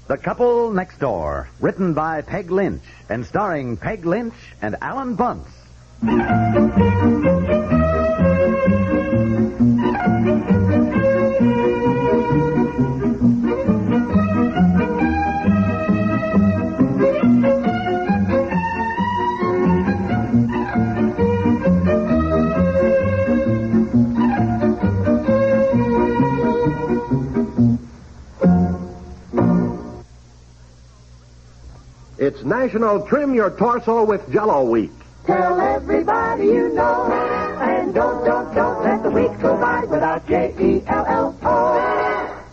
The Couple Next Door, written by Peg Lynch and starring Peg Lynch and Ethel and Bunce. It's National Trim Your Torso with Jell-O Week. Tell everybody you know, and don't let the week go by without Jell-O.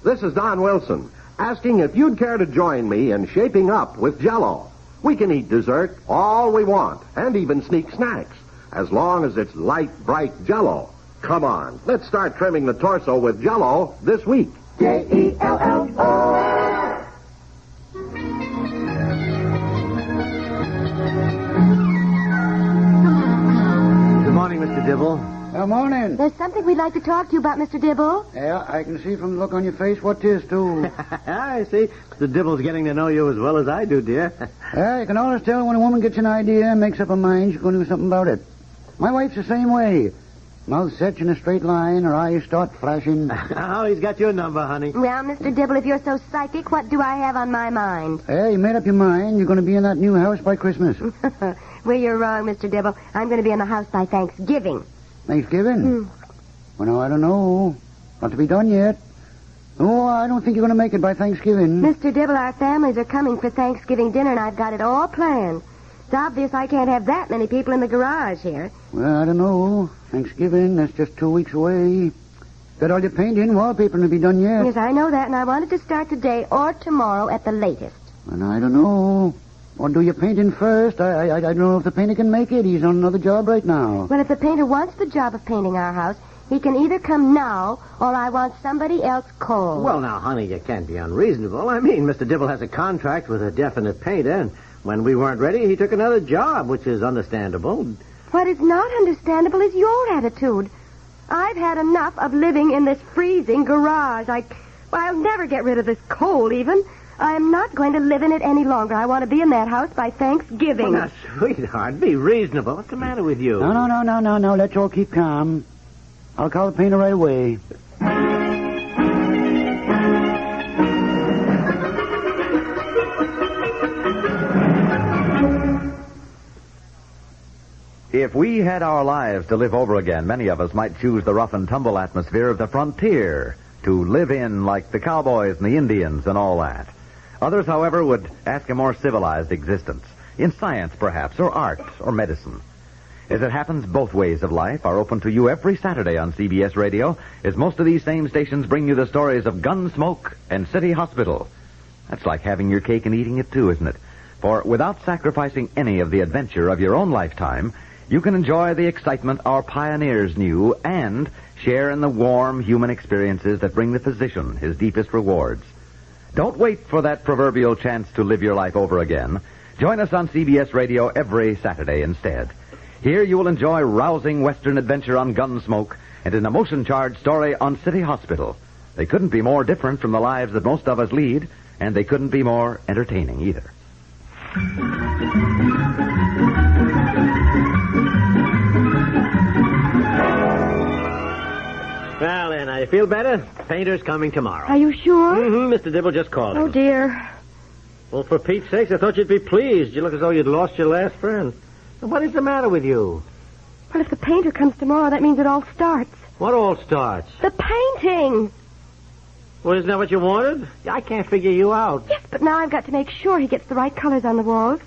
This is Don Wilson, asking if you'd care to join me in shaping up with Jell-O. We can eat dessert all we want, and even sneak snacks, as long as it's light, bright Jell-O. Come on, let's start trimming the torso with Jell-O this week. Jell-O. Good morning, Mr. Dibble. Good morning. There's something we'd like to talk to you about, Mr. Dibble. Yeah, I can see from the look on your face what 'tis, too. I see. Mr. Dibble's getting to know you as well as I do, dear. Yeah, you can always tell when a woman gets an idea and makes up her mind she's going to do something about it. My wife's the same way. Mouth sets in a straight line, her eyes start flashing. Oh, he's got your number, honey. Well, Mr. Dibble, if you're so psychic, what do I have on my mind? Hey, you made up your mind. You're going to be in that new house by Christmas. Well, you're wrong, Mr. Dibble. I'm going to be in the house by Thanksgiving. Thanksgiving? Well, no, I don't know. Not to be done yet. Oh, I don't think you're going to make it by Thanksgiving. Mr. Dibble, our families are coming for Thanksgiving dinner, and I've got it all planned. It's obvious I can't have that many people in the garage here. Well, I don't know. Thanksgiving, that's just 2 weeks away. Got all your painting, wallpaper to be done yet. Yes, I know that, and I wanted to start today or tomorrow at the latest. And I don't know. Or do your painting first. I don't know if the painter can make it. He's on another job right now. Well, if the painter wants the job of painting our house, he can either come now or I want somebody else called. Well, now, honey, you can't be unreasonable. I mean, Mr. Dibble has a contract with a definite painter, and when we weren't ready, he took another job, which is understandable. What is not understandable is your attitude. I've had enough of living in this freezing garage. I'll never get rid of this cold, even. I am not going to live in it any longer. I want to be in that house by Thanksgiving. Well, now, sweetheart, be reasonable. What's the matter with you? No. Let's all keep calm. I'll call the painter right away. If we had our lives to live over again, many of us might choose the rough and tumble atmosphere of the frontier to live in, like the cowboys and the Indians and all that. Others, however, would ask a more civilized existence, in science, perhaps, or art, or medicine. As it happens, both ways of life are open to you every Saturday on CBS Radio, as most of these same stations bring you the stories of Gunsmoke and City Hospital. That's like having your cake and eating it, too, isn't it? For without sacrificing any of the adventure of your own lifetime, you can enjoy the excitement our pioneers knew and share in the warm human experiences that bring the physician his deepest rewards. Don't wait for that proverbial chance to live your life over again. Join us on CBS Radio every Saturday instead. Here you will enjoy rousing Western adventure on Gunsmoke and an emotion-charged story on City Hospital. They couldn't be more different from the lives that most of us lead, and they couldn't be more entertaining either. Well, then, you feel better? Painter's coming tomorrow. Are you sure? Mm-hmm. Mr. Dibble just called Oh, him. dear. Well, for Pete's sakes, I thought you'd be pleased. You look as though you'd lost your last friend. What is the matter with you? Well, if the painter comes tomorrow, that means it all starts. What all starts? The painting. Well, isn't that what you wanted? I can't figure you out. Yes, but now I've got to make sure he gets the right colors on the walls.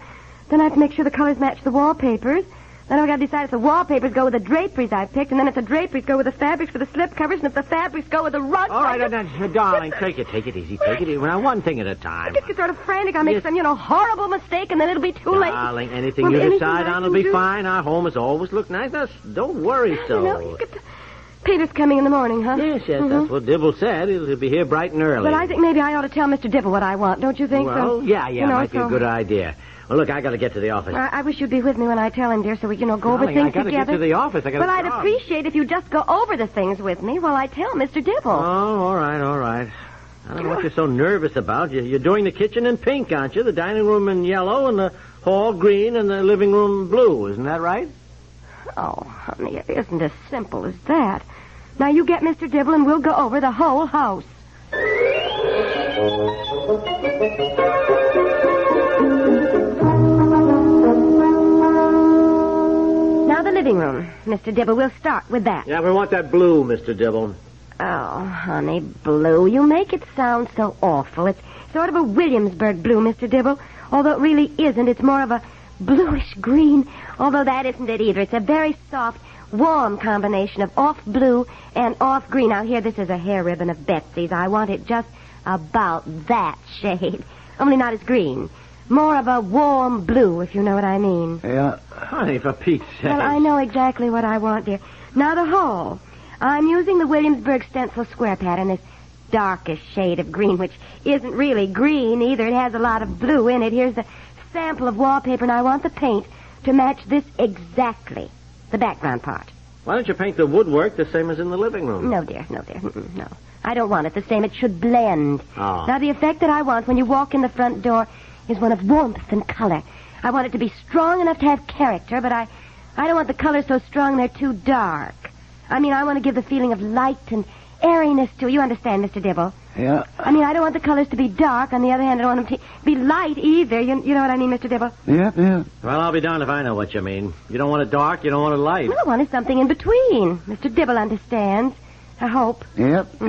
Then I have to make sure the colors match the wallpapers. Then I've got to decide if the wallpapers go with the draperies I've picked, and then if the draperies go with the fabrics for the slip covers, and if the fabrics go with the rugs... All right, darling, take it easy. Take it easy. Now, one thing at a time. I just get sort of frantic. I'll make some, horrible mistake, and then it'll be too late. Darling, anything you decide on will be fine. Our home has always looked nice. Don't worry so. Painter's coming in the morning, huh? Yes, that's what Dibble said. He'll be here bright and early. Well, I think maybe I ought to tell Mr. Dibble what I want, don't you think? Well, yeah, might be a good idea. Well, look, I got to get to the office. I wish you'd be with me when I tell him, dear, so we, go over things I gotta together. Get to the office. Well, I'd appreciate if you just go over the things with me while I tell Mr. Dibble. Oh, all right. I don't know what you're so nervous about. You're doing the kitchen in pink, aren't you? The dining room in yellow and the hall green and the living room blue. Isn't that right? Oh, honey, it isn't as simple as that. Now, you get Mr. Dibble and we'll go over the whole house. Now, the living room. Mr. Dibble, we'll start with that. Yeah, we want that blue, Mr. Dibble. Oh, honey, blue. You make it sound so awful. It's sort of a Williamsburg blue, Mr. Dibble. Although it really isn't. It's more of a bluish green. Although that isn't it either. It's a very soft, warm combination of off blue and off green. Now, here, this is a hair ribbon of Betsy's. I want it just about that shade. Only not as green. More of a warm blue, if you know what I mean. Yeah. Honey, for Pete's sake. Well, I know exactly what I want, dear. Now, the hall. I'm using the Williamsburg stencil square pattern, this darkest shade of green, which isn't really green either. It has a lot of blue in it. Here's the sample of wallpaper, and I want the paint to match this exactly, the background part. Why don't you paint the woodwork the same as in the living room? No, dear, no, dear. No. I don't want it the same. It should blend. Oh. Now, the effect that I want when you walk in the front door is one of warmth and color. I want it to be strong enough to have character, but I don't want the colors so strong they're too dark. I mean, I want to give the feeling of light and airiness to it. You understand, Mr. Dibble? Yeah. I mean, I don't want the colors to be dark. On the other hand, I don't want them to be light either. You know what I mean, Mr. Dibble? Yeah. Well, I'll be darned if I know what you mean. You don't want it dark, you don't want it light. Well, I want something in between. Mr. Dibble understands. I hope. Yep.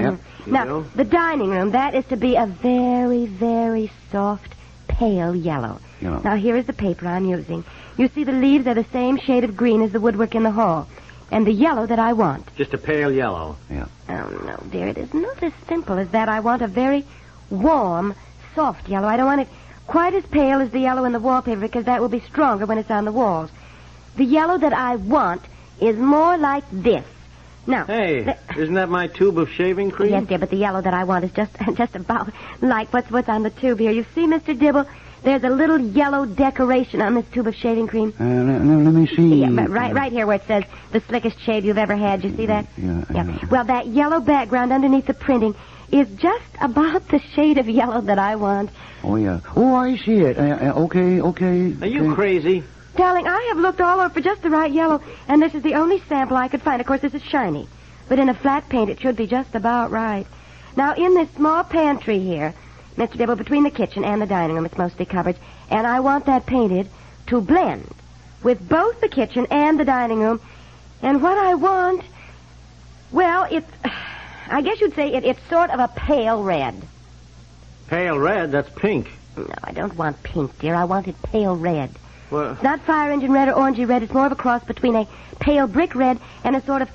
Now, the dining room, that is to be a very, very soft, pale yellow. Now, here is the paper I'm using. You see the leaves are the same shade of green as the woodwork in the hall. And the yellow that I want. Just a pale yellow. Yeah. Oh, no, dear. It is not as simple as that. I want a very warm, soft yellow. I don't want it quite as pale as the yellow in the wallpaper because that will be stronger when it's on the walls. The yellow that I want is more like this. Now... Hey, isn't that my tube of shaving cream? Yes, dear, but the yellow that I want is just about like what's on the tube here. You see, Mr. Dibble, there's a little yellow decoration on this tube of shaving cream. Let me see. Yeah, right here where it says the slickest shave you've ever had. You see that? Yeah. Well, that yellow background underneath the printing is just about the shade of yellow that I want. Oh, yeah. Oh, I see it. Okay. Are you crazy? Darling, I have looked all over for just the right yellow, and this is the only sample I could find. Of course, this is shiny. But in a flat paint, it should be just about right. Now, in this small pantry here, Mr. Dibble, between the kitchen and the dining room, it's mostly cupboards, and I want that painted to blend with both the kitchen and the dining room. And what I want, well, I guess you'd say it's sort of a pale red. Pale red? That's pink. No, I don't want pink, dear. I want it pale red. Well, It's not fire engine red or orangey red. It's more of a cross between a pale brick red and a sort of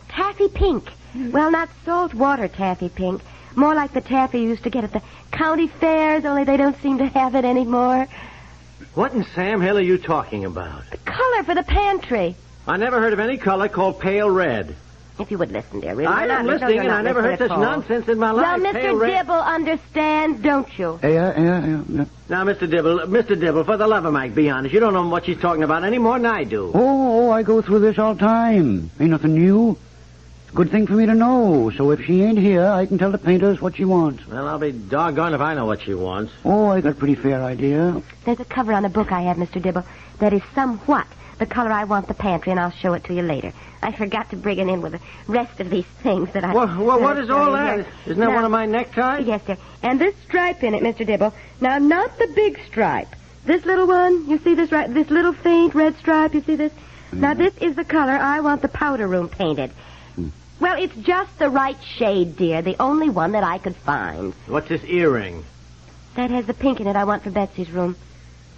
taffy pink. Well, not salt water taffy pink. More like the taffy you used to get at the county fairs, only they don't seem to have it anymore. what in Sam Hill are you talking about? The color for the pantry. I never heard of any color called pale red. If you would listen, dear. Really. I am listening, and I never heard such nonsense in my life. Well, Pale Mr. red. Dibble understands, don't you? Yeah. Now, Mr. Dibble, for the love of Mike, be honest. You don't know what she's talking about any more than I do. Oh, I go through this all the time. Ain't nothing new. Good thing for me to know. So if she ain't here, I can tell the painters what she wants. Well, I'll be doggone if I know what she wants. Oh, I got a pretty fair idea. There's a cover on a book I have, Mr. Dibble, that is somewhat the color I want the pantry, and I'll show it to you later. I forgot to bring it in with the rest of these things that I... Well, what is all that? Yes. Isn't that Now, one of my neckties? Yes, sir. And this stripe in it, Mr. Dibble. Now, not the big stripe. This little one, you see this right? This little faint red stripe, you see this? Now, this is the color I want the powder room painted. Well, it's just the right shade, dear. The only one that I could find. What's this earring? That has the pink in it I want for Betsy's room.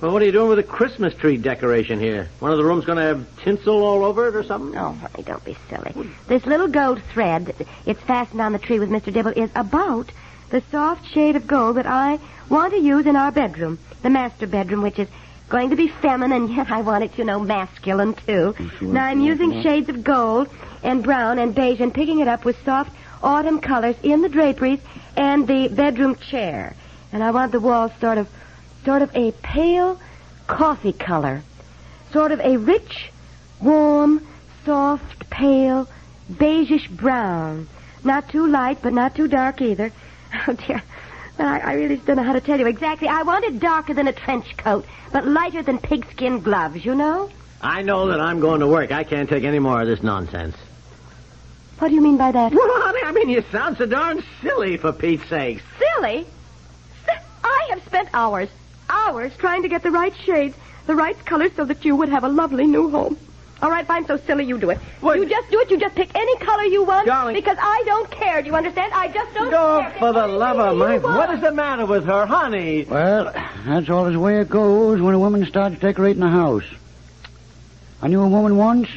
Well, what are you doing with the Christmas tree decoration here? One of the rooms going to have tinsel all over it or something? Oh, honey, don't be silly. This little gold thread, it's fastened on the tree with Mr. Dibble, is about the soft shade of gold that I want to use in our bedroom, the master bedroom, which is going to be feminine, yet I want it, masculine, too. Now, I'm using shades of gold and brown and beige and picking it up with soft autumn colors in the draperies and the bedroom chair. And I want the walls sort of a pale coffee color. Sort of a rich, warm, soft, pale, beigeish brown. Not too light, but not too dark either. Oh, dear. Well, I really don't know how to tell you exactly. I want it darker than a trench coat, but lighter than pigskin gloves, you know? I know that I'm going to work. I can't take any more of this nonsense. What do you mean by that? Well, honey, I mean, you sound so darn silly, for Pete's sake. Silly? I have spent hours trying to get the right shades, the right colors, so that you would have a lovely new home. All right, if I'm so silly, you do it. What? You just do it. You just pick any color you want. Darling. Because I don't care. Do you understand? I just don't care. For the love of Mike, you want. what is the matter with her, honey? Well, that's always the way it goes when a woman starts decorating a house. I knew a woman once.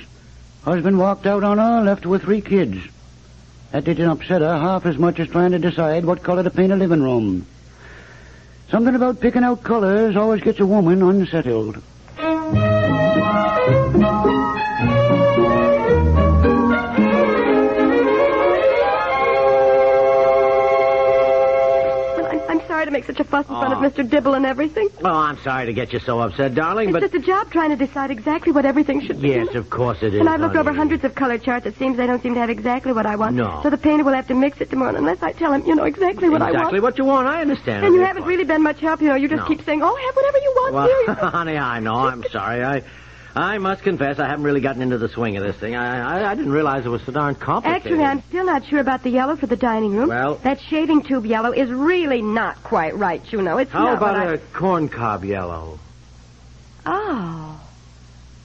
Husband walked out on her, left her with 3 kids. That didn't upset her half as much as trying to decide what color to paint a living room. Something about picking out colors always gets a woman unsettled. I'm sorry to make such a fuss in front of Mr. Dibble and everything. Oh, I'm sorry to get you so upset, darling, It's but... just a job trying to decide exactly what everything should be. Yes, of course it is, And I've looked over honey. hundreds of color charts. It seems they don't seem to have exactly what I want. No. So the painter will have to mix it tomorrow unless I tell him, exactly what I want. Exactly what you want, I understand. And you haven't really been much help, You just No. keep saying, have whatever you want, Well, dear. honey, I know. I'm sorry. I must confess I haven't really gotten into the swing of this thing. I didn't realize it was so darn complicated. Actually, I'm still not sure about the yellow for the dining room. Well- That shaving tube yellow is really not quite right, It's How not about what a corncob yellow? Oh.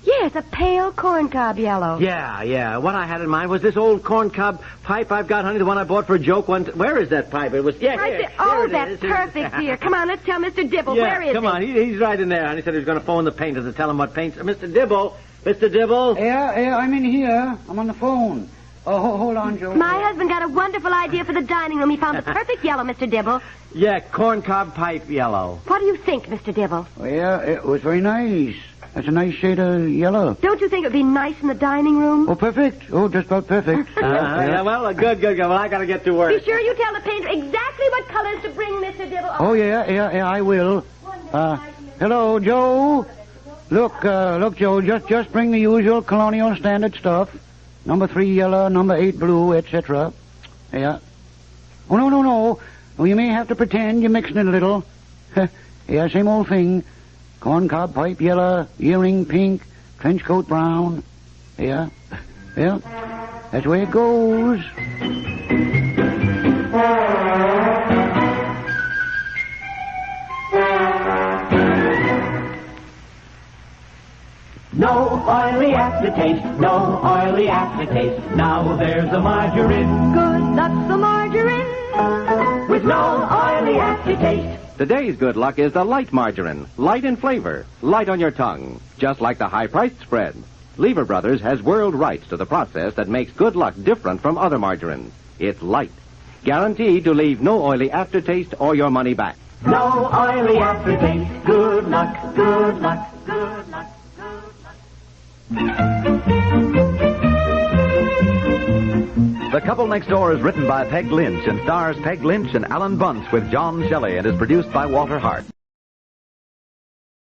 Yes, a pale corncob yellow. Yeah. What I had in mind was this old corncob pipe I've got, honey, the one I bought for a joke once. Where is that pipe? It was... Yeah, Right here. there. Oh, Here it that's is. perfect, dear. Come on, let's tell Mr. Dibble. Yeah, Where is come he? on. He's right in there. And he said he was going to phone the painter to tell him what paints... Mr. Dibble. Mr. Dibble. Yeah, I'm in here. I'm on the phone. Oh, hold on, Joe. My husband got a wonderful idea for the dining room. He found the perfect yellow, Mr. Dibble. Yeah, corncob pipe yellow. What do you think, Mr. Dibble? Oh, yeah, it was very nice. That's a nice shade of yellow. Don't you think it would be nice in the dining room? Oh, perfect. Oh, just about perfect. Yeah, well, good. Well, I got to get to work. Be sure you tell the painter exactly what colors to bring Mr. Dibble on. Oh, yeah, I will. Hello, Joe. Look, Joe, just bring the usual colonial standard stuff. Number 3 yellow, number 8 blue, etc. Yeah. Oh, no. Oh, you may have to pretend you're mixing it a little. Yeah, same old thing. Corncob pipe yellow, earring pink, trench coat brown. Yeah. That's the way it goes. No oily aftertaste, no oily aftertaste. Now there's a margarine. Good luck, the margarine. With no oily aftertaste. Today's good luck is the light margarine. Light in flavor, light on your tongue. Just like the high-priced spread. Lever Brothers has world rights to the process that makes good luck different from other margarines. It's light. Guaranteed to leave no oily aftertaste or your money back. No oily aftertaste. Good luck, good luck, good luck. The Couple Next Door is written by Peg Lynch and stars Peg Lynch and Ethel and Bunce with John Shelley and is produced by Walter Hart.